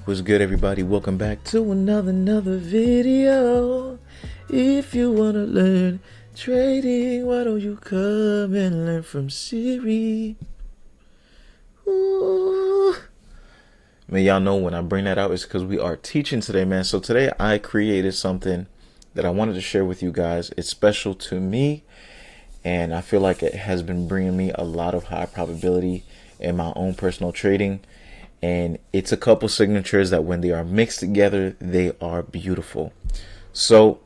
What's good, everybody? Welcome back to another video. If you wanna learn trading, why don't you come and learn from Siri? Ooh. Man, y'all know when I bring that out, it's because we are teaching today, man. So today I created something that I wanted to share with you guys. It's special to me, and I feel like it has been bringing me a lot of high probability in my own personal trading. And it's a couple signatures that when they are mixed together, they are beautiful. So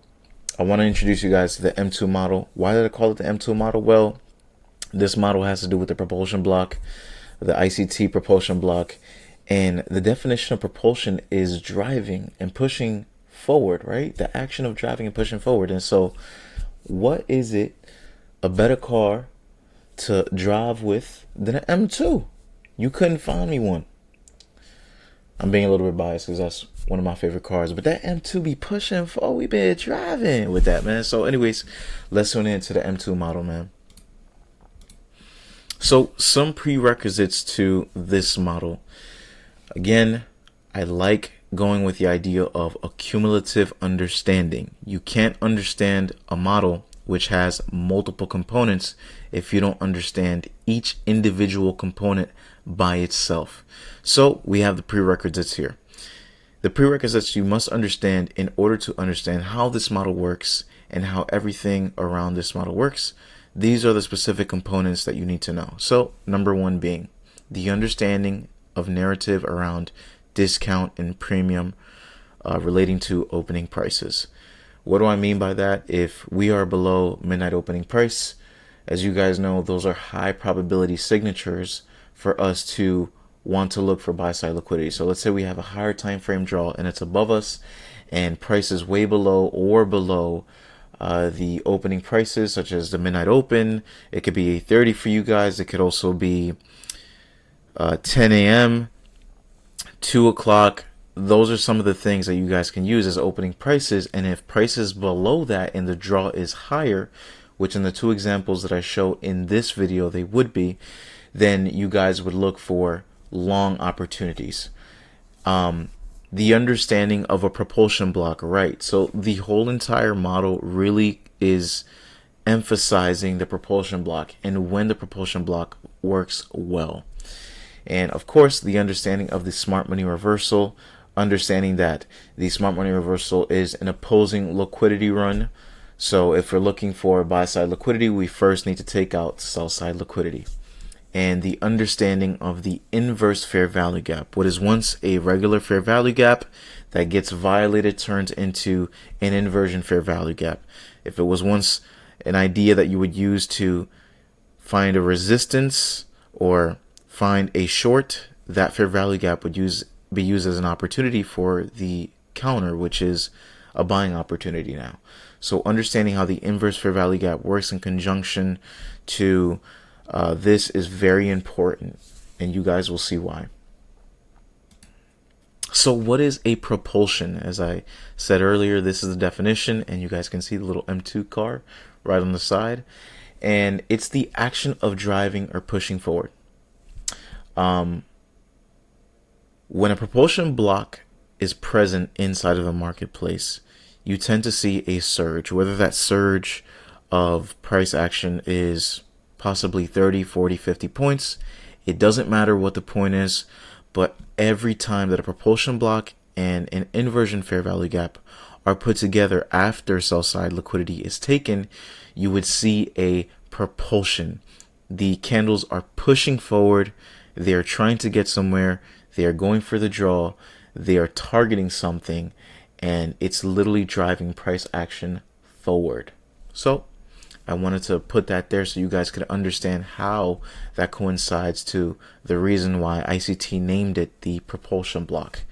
I want to introduce you guys to the M2 model. Why did I call it the M2 model? Well, this model has to do with the propulsion block, the ICT propulsion block. And the definition of propulsion is driving and pushing forward, right? The action of driving and pushing forward. And so what is it a better car to drive with than an M2? You couldn't find me one. I'm being a little bit biased because that's one of my favorite cars, but that M2 be pushing for, we been driving with that, man. So anyways, let's tune into the M2 model, man. So some prerequisites to this model. Again, I like going with the idea of a cumulative understanding. You can't understand a model which has multiple components if you don't understand each individual component by itself. So we have the prerequisites here. The prerequisites you must understand in order to understand how this model works and how everything around this model works. These are the specific components that you need to know. So number one being the understanding of narrative around discount and premium relating to opening prices. What do I mean by that? If we are below midnight opening price, as you guys know, those are high probability signatures for us to want to look for buy side liquidity. So let's say we have a higher time frame draw and it's above us and price is way below or below the opening prices, such as the midnight open. It could be 8:30 for you guys. It could also be 10 a.m., 2 o'clock. Those are some of the things that you guys can use as opening prices. And if price is below that and the draw is higher, which in the two examples that I show in this video they would be, then you guys would look for long opportunities. The understanding of a propulsion block, right? So the whole entire model really is emphasizing the propulsion block and when the propulsion block works well. And of course, the understanding of the smart money reversal, understanding that the smart money reversal is an opposing liquidity run. So if we're looking for buy side liquidity, we first need to take out sell side liquidity. And the understanding of the inverse fair value gap. What is once a regular fair value gap that gets violated turns into an inversion fair value gap. If it was once an idea that you would use to find a resistance or find a short, that fair value gap would be used as an opportunity for the counter, which is a buying opportunity now. So understanding how the inverse fair value gap works in conjunction to this is very important, and you guys will see why. So what is a propulsion? As I said earlier, this is the definition, and you guys can see the little M2 car right on the side. And it's the action of driving or pushing forward. When a propulsion block is present inside of the marketplace, you tend to see a surge, whether that surge of price action is possibly 30, 40, 50 points. It doesn't matter what the point is, but every time that a propulsion block and an inversion fair value gap are put together after sell side liquidity is taken, you would see a propulsion. The candles are pushing forward. They are trying to get somewhere. They are going for the draw. They are targeting something, and it's literally driving price action forward. So I wanted to put that there so you guys could understand how that coincides to the reason why ICT named it the propulsion block.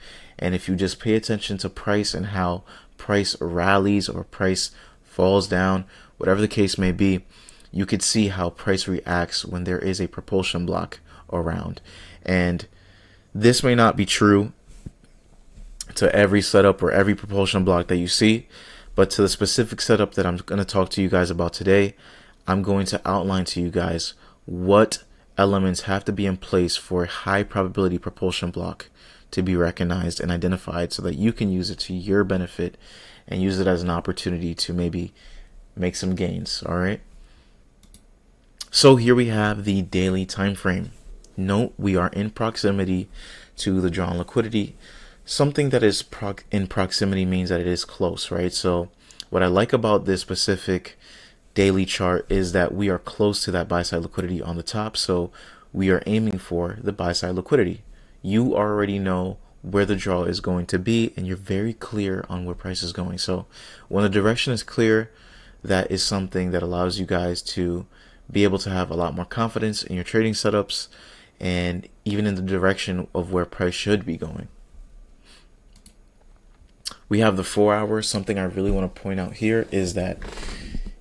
And if you just pay attention to price and how price rallies or price falls down, whatever the case may be, you could see how price reacts when there is a propulsion block around. And this may not be true to every setup or every propulsion block that you see, but to the specific setup that I'm going to talk to you guys about today, I'm going to outline to you guys what elements have to be in place for a high probability propulsion block to be recognized and identified so that you can use it to your benefit and use it as an opportunity to maybe make some gains. All right. So here we have the daily time frame. Note we are in proximity to the drawn liquidity. Something that is in proximity means that it is close, right? So what I like about this specific daily chart is that we are close to that buy side liquidity on the top. So we are aiming for the buy side liquidity. You already know where the draw is going to be and you're very clear on where price is going. So when the direction is clear, that is something that allows you guys to be able to have a lot more confidence in your trading setups and even in the direction of where price should be going. We have the 4 hours. Something I really want to point out here is that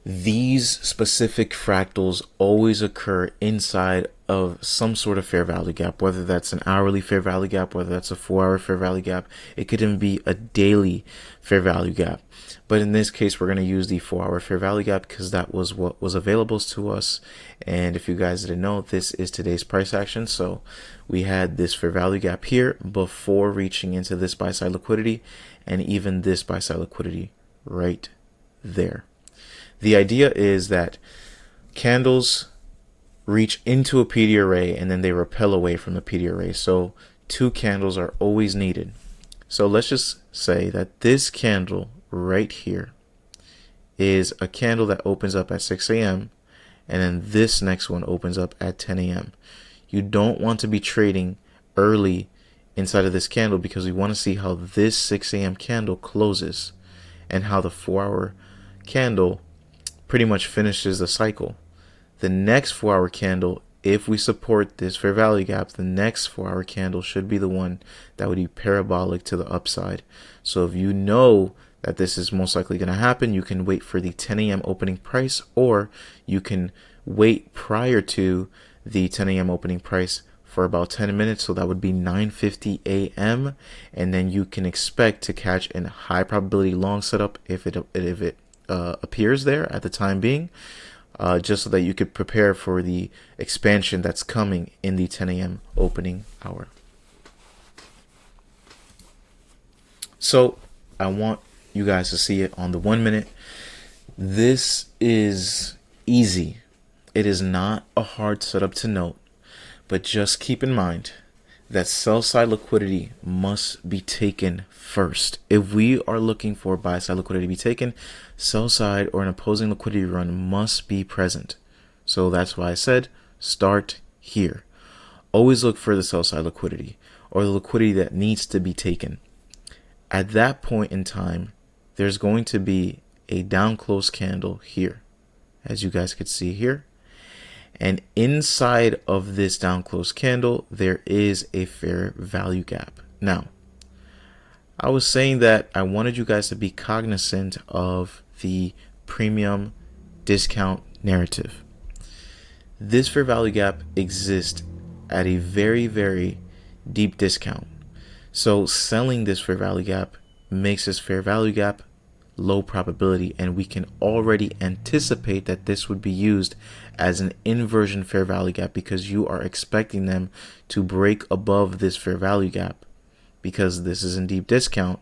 these specific fractals always occur inside of some sort of fair value gap, whether that's an hourly fair value gap, whether that's a 4 hour fair value gap. It could even be a daily fair value gap. But in this case, we're going to use the 4 hour fair value gap because that was what was available to us. And if you guys didn't know, this is today's price action. So we had this fair value gap here before reaching into this buy side liquidity and even this buy side liquidity right there. The idea is that candles reach into a PD array and then they repel away from the PD array. So 2 candles are always needed. So let's just say that this candle right here is a candle that opens up at 6 a.m. and then this next one opens up at 10 a.m. You don't want to be trading early inside of this candle because we want to see how this 6 a.m. candle closes and how the 4 hour candle pretty much finishes the cycle. The next 4 hour candle, if we support this fair value gap, the next 4 hour candle should be the one that would be parabolic to the upside. So if you know that this is most likely going to happen, you can wait for the 10 a.m. opening price, or you can wait prior to the 10 a.m. opening price for about 10 minutes. So that would be 9:50 a.m. and then you can expect to catch a high probability long setup if it appears there at the time being, just so that you could prepare for the expansion that's coming in the 10 a.m. opening hour. So I want you guys to see it on the 1 minute. This is easy. It is not a hard setup to note, but just keep in mind that sell side liquidity must be taken first. If we are looking for buy side liquidity to be taken, sell side or an opposing liquidity run must be present. So that's why I said start here. Always look for the sell side liquidity or the liquidity that needs to be taken. At that point in time, there's going to be a down close candle here, as you guys could see here. And inside of this down close candle, there is a fair value gap. Now, I was saying that I wanted you guys to be cognizant of the premium discount narrative. This fair value gap exists at a very, very deep discount. So selling this fair value gap makes this fair value gap low probability, and we can already anticipate that this would be used as an inversion fair value gap because you are expecting them to break above this fair value gap because this is in deep discount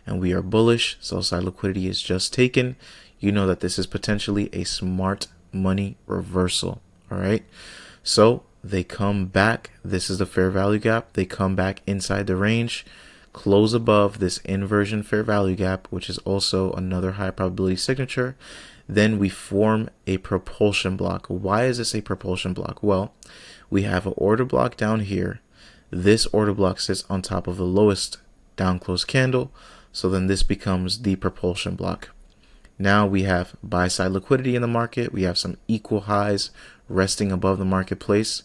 and we are bullish. Sell side liquidity is just taken. You know that this is potentially a smart money reversal. All right, so they come back. This is the fair value gap. They come back inside the range, close above this inversion fair value gap, which is also another high probability signature. Then we form a propulsion block. Why is this a propulsion block? Well, we have an order block down here. This order block sits on top of the lowest down close candle. So then this becomes the propulsion block. Now we have buy side liquidity in the market. We have some equal highs resting above the marketplace,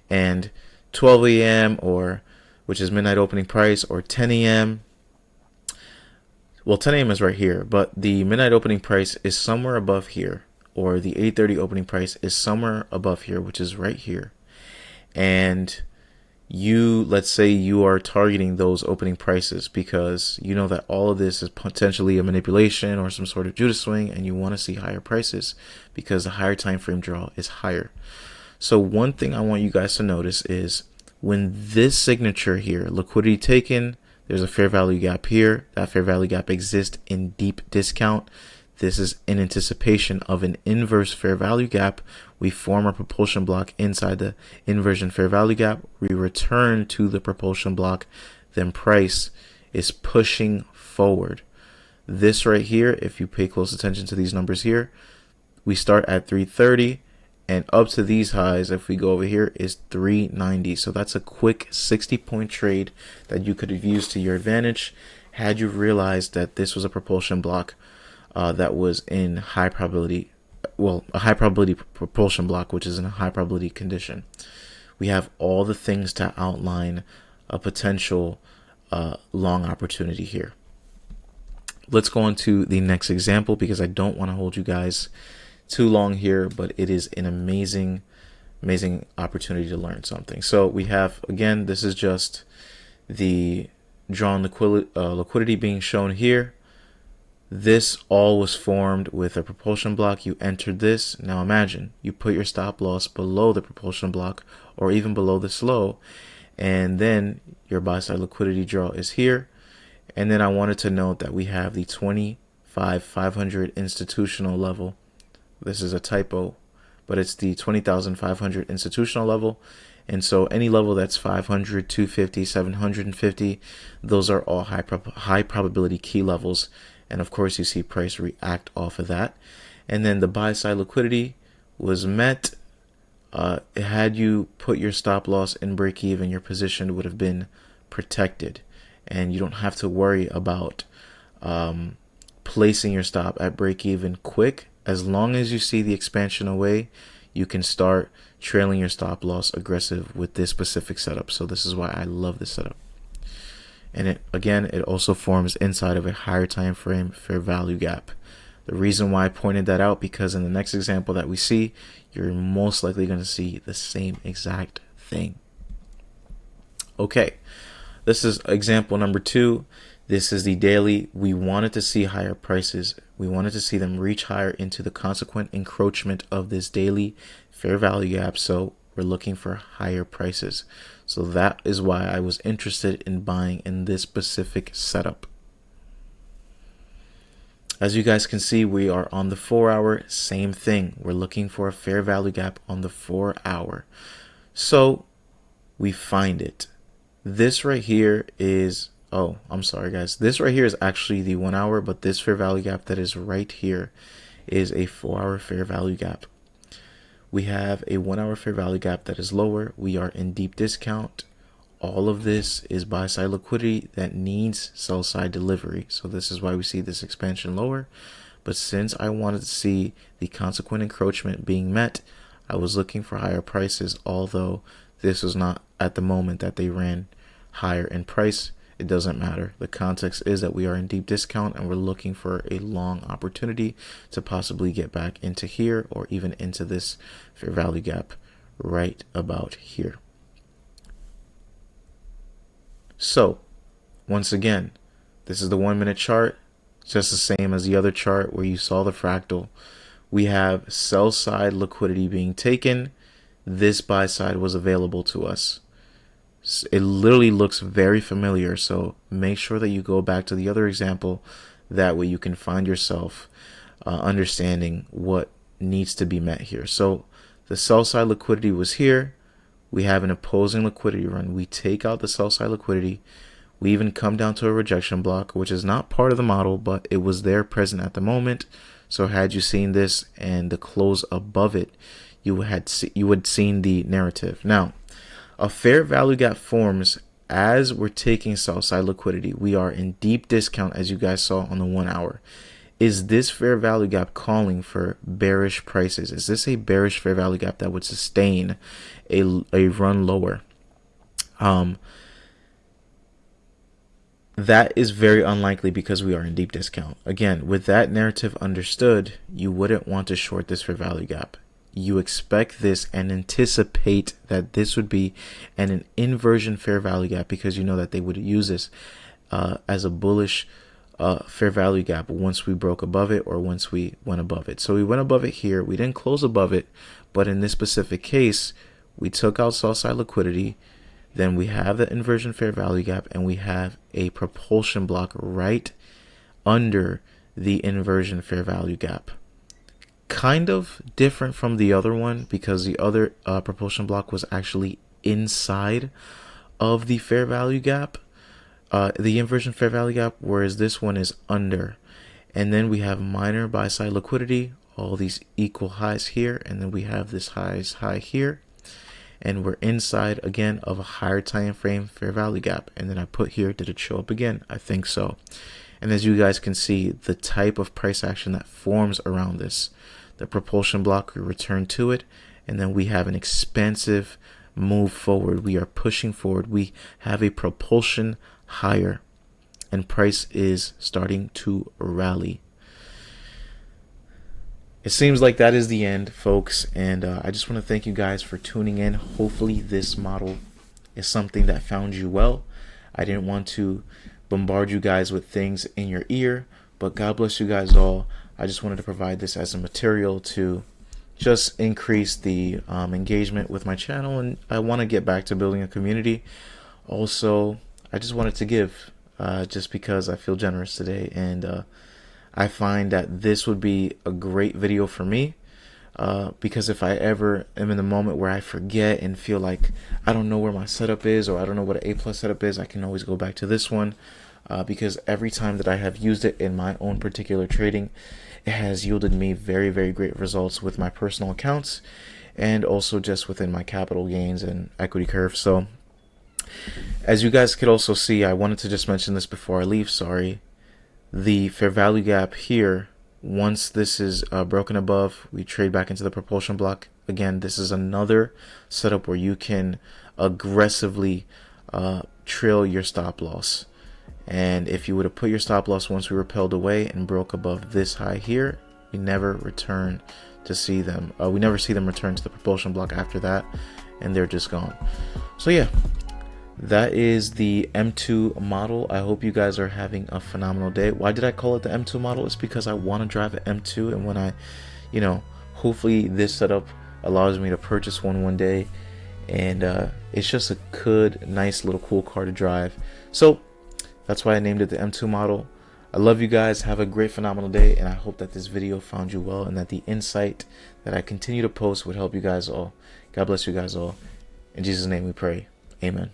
and 12 a.m. or which is midnight opening price, or 10 a.m. Well, 10 a.m. is right here, but the midnight opening price is somewhere above here, or the 8:30 opening price is somewhere above here, which is right here. And let's say you are targeting those opening prices because you know that all of this is potentially a manipulation or some sort of Judas swing, and you want to see higher prices because the higher time frame draw is higher. So one thing I want you guys to notice is when this signature here, liquidity taken, there's a fair value gap here. That fair value gap exists in deep discount. This is in anticipation of an inverse fair value gap. We form a propulsion block inside the inversion fair value gap. We return to the propulsion block. Then price is pushing forward. This right here, if you pay close attention to these numbers here, we start at 330 and up to these highs, if we go over here, is 390. So that's a quick 60-point trade that you could have used to your advantage had you realized that this was a propulsion block that was in high probability, well, a high probability propulsion block, which is in a high probability condition. We have all the things to outline a potential long opportunity here. Let's go on to the next example because I don't want to hold you guys too long here, but it is an amazing opportunity to learn something. So we have, again, this is just the drawn liquidity being shown here. This all was formed with a propulsion block. You entered this. Now imagine you put your stop loss below the propulsion block or even below this low, and then your buy side liquidity draw is here. And then I wanted to note that we have the 25,500 institutional level. This is a typo, but it's the 20,500 institutional level. And so any level that's 500, 250, 750, those are all high probability key levels. And of course, you see price react off of that. And then the buy side liquidity was met. Had you put your stop loss in break even, your position would have been protected. And you don't have to worry about placing your stop at break even quick. As long as you see the expansion away, you can start trailing your stop loss aggressive with this specific setup. So this is why I love this setup. And it also forms inside of a higher time frame fair value gap. The reason why I pointed that out, because in the next example that we see, you're most likely going to see the same exact thing. Okay, this is example number 2. This is the daily. We wanted to see higher prices. We wanted to see them reach higher into the consequent encroachment of this daily fair value gap. So we're looking for higher prices. So that is why I was interested in buying in this specific setup. As you guys can see, we are on the 4 hour, same thing. We're looking for a fair value gap on the 4 hour. So we find it. This right here is, oh, I'm sorry guys. This right here is actually the 1 hour, but this fair value gap that is right here is a 4 hour fair value gap. We have a 1 hour fair value gap that is lower. We are in deep discount. All of this is buy side liquidity that needs sell side delivery. So this is why we see this expansion lower. But since I wanted to see the consequent encroachment being met, I was looking for higher prices, although this was not at the moment that they ran higher in price. It doesn't matter. The context is that we are in deep discount and we're looking for a long opportunity to possibly get back into here or even into this fair value gap right about here. So once again, this is the 1 minute chart, just the same as the other chart where you saw the fractal. We have sell side liquidity being taken. This buy side was available to us. It literally looks very familiar, so make sure that you go back to the other example. That way you can find yourself understanding what needs to be met here. So the sell side liquidity was here. We have an opposing liquidity run. We take out the sell side liquidity. We even come down to a rejection block, which is not part of the model, but it was there present at the moment. So had you seen this and the close above it, you would seen the narrative. Now, a fair value gap forms as we're taking sell side liquidity. We are in deep discount, as you guys saw on the 1 hour. Is this fair value gap calling for bearish prices? Is this a bearish fair value gap that would sustain a run lower? That is very unlikely because we are in deep discount. Again, with that narrative understood, you wouldn't want to short this fair value gap. you expect this and anticipate that this would be an inversion fair value gap, because you know that they would use this as a bullish fair value gap once we broke above it or once we went above it. So we went above it here. We didn't close above it, but in this specific case, we took out sell side liquidity. Then we have the inversion fair value gap, and we have a propulsion block right under the inversion fair value gap. Kind of different from the other one, because the other propulsion block was actually inside of the fair value gap, the inversion fair value gap, whereas this one is under. And then we have minor buy side liquidity, all these equal highs here, and then we have this high here, and we're inside again of a higher time frame fair value gap. And then I put here, did it show up again? I think so. And as you guys can see, the type of price action that forms around this, the propulsion block, we return to it, and then we have an expansive move forward. We are pushing forward. We have a propulsion higher, and price is starting to rally. It seems like that is the end, folks, and I just want to thank you guys for tuning in. Hopefully this model is something that found you well. I didn't want to bombard you guys with things in your ear, but God bless you guys all. I just wanted to provide this as a material to just increase the engagement with my channel, and I want to get back to building a community. Also, I just wanted to give just because I feel generous today, and I find that this would be a great video for me, because if I ever am in the moment where I forget and feel like I don't know where my setup is, or I don't know what an A+ setup is, I can always go back to this one, because every time that I have used it in my own particular trading, it has yielded me very, very great results with my personal accounts, and also just within my capital gains and equity curve. So as you guys could also see, I wanted to just mention this before I leave, sorry. The fair value gap here, once this is broken above, we trade back into the propulsion block. Again, this is another setup where you can aggressively trail your stop loss. And if you would have put your stop loss once we repelled away and broke above this high here, we never return to see them. We never see them return to the propulsion block after that, and they're just gone. So yeah, that is the M2 model. I hope you guys are having a phenomenal day. Why did I call it the M2 model? It's because I want to drive an M2, and when I, hopefully this setup allows me to purchase one day, and it's just a good, nice little cool car to drive. So that's why I named it the M2 model. I love you guys. Have a great, phenomenal day, and I hope that this video found you well, and that the insight that I continue to post would help you guys all. God bless you guys all. In Jesus' name we pray. Amen.